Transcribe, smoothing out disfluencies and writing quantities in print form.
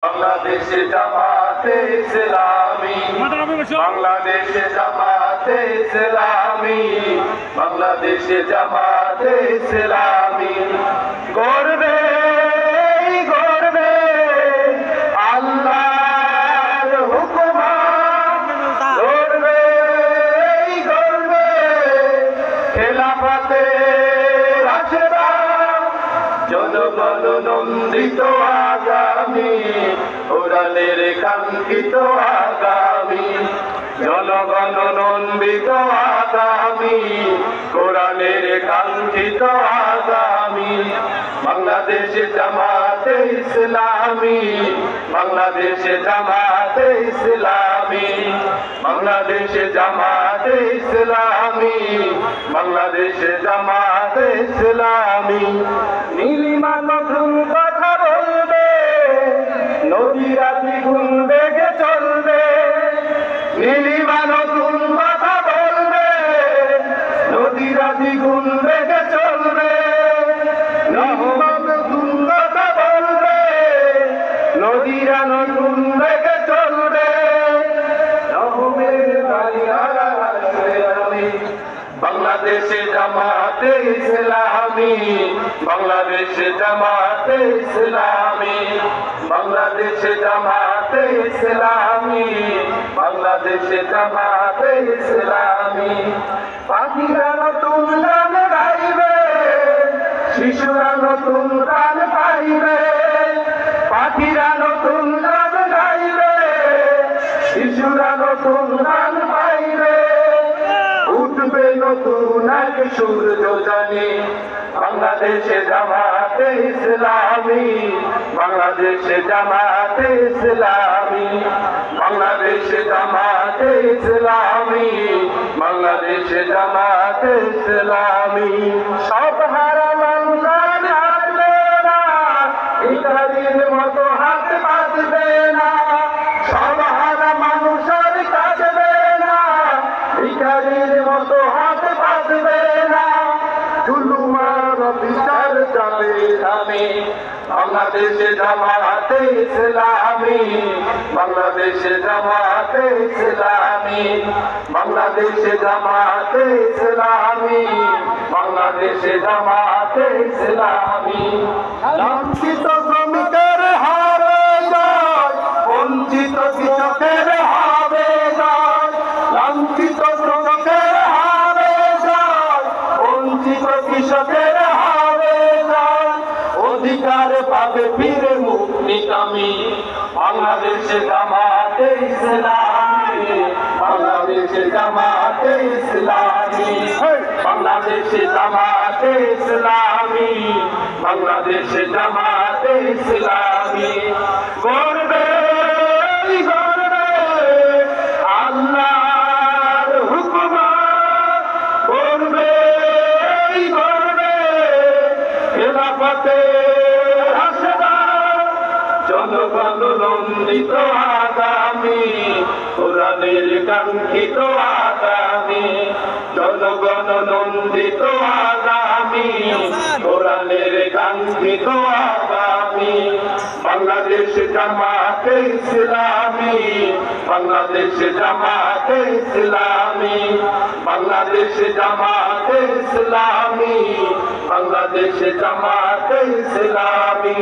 বাংলাদেশে জামাতে ইসলামী, বাংলাদেশে জামাতে ইসলামী, বাংলাদেশে জামাতে ইসলামী। গর্বে গর্বে আল্লাহর হুকুমে, গর্বে গর্বে খেলাফতে রাশেদা, জনগণ নন্দিত আগামী, কোরআনের কাঙ্ক্ষিত আগামী, জনগণ নন্দিত আগামী, কোরআনের কাঙ্ক্ষিত আগামী। বাংলাদেশে জামাতে ইসলামী, বাংলাদেশে জামাতে ইসলামী, বাংলাদেশে জামাতে ইসলামী, বাংলাদেশে জামাতে ইসলামী। নীলিমা নতুন কথা বলবে, নদীরা দ্বিগুণ বেগে চলবে। নীলিমা নতুন কথা বলবে, নদীরা দ্বিগুণ বেগে চলবে। নীলিমা নতুন কথা বলবে, নদীরা নতুন বেগে চলবে। নহমের বালিয়ারা আসবে আমি। বাংলাদেশে জামাতে ইসলামী, বাংলাদেশে জামাতে ইসলামী, বাংলাদেশে জামাতে ইসলামী, বাংলাদেশে জামাতে ইসলামী। পাখিরা নতুন গান গাইবে, শিশুরা নতুন গান পাইবে। পাখিরা নতুন গান গাইবে, শিশুরা নতুন গান পাইবে। উঠবে নতুন এক সূর্য জানি, বাংলাদেশে জামাতে ইসলামী, বাংলাদেশে জামাতে ইসলামী, বাংলাদেশে জামাতে ইসলামী, বাংলাদেশে জামাতে ইসলামী। সব হারা মানুষ আর হারবে না, ইতালির মতো হাত বাঁধবে না। সব হারা মানুষ আর কাঁদবে না, ভিখারির মতো হাত বাঁধবে না। জুলুমার বিচার যাবে থামে, বাংলাদেশে জামাতে ইসলামী, বাংলাদেশে জামাতে ইসলামী, বাংলাদেশে জামাতে ইসলামী, বাংলাদেশে জামাতে ইসলামী। লাঞ্ছিত শ্রমিকের হারে যায়, বঞ্চিত কৃষকের হবে যায়। লাঞ্ছিত শ্রমিকের হারে যায়, বঞ্চিত কৃষকের হবে যায়। অধিকার পাবে ফিরে মুক্তিকামী, বাংলাদেশে জামাতে ইসলামী, বাংলাদেশে জামাতে ইসলামী, বাংলাদেশে জামাতে ইসলামী, বাংলাদেশে জামাতে ইসলামী। গর্বে গর্বে আল্লাহর হুকুমে, গর্বে গর্বে খেলাফতে রাশেদা, জনগণ নন্দিত আগামী, কোরআনের কাঙ্ক্ষিত আগামী, জনগণ নন্দিত আগামী, কোরআনের কাঙ্ক্ষিত আগামী। বাংলাদেশে জামাতে ইসলামী, বাংলাদেশে জামাতে ইসলামী, বাংলাদেশে জামাতে ইসলামী, বাংলাদেশে জামাতে ইসলামী।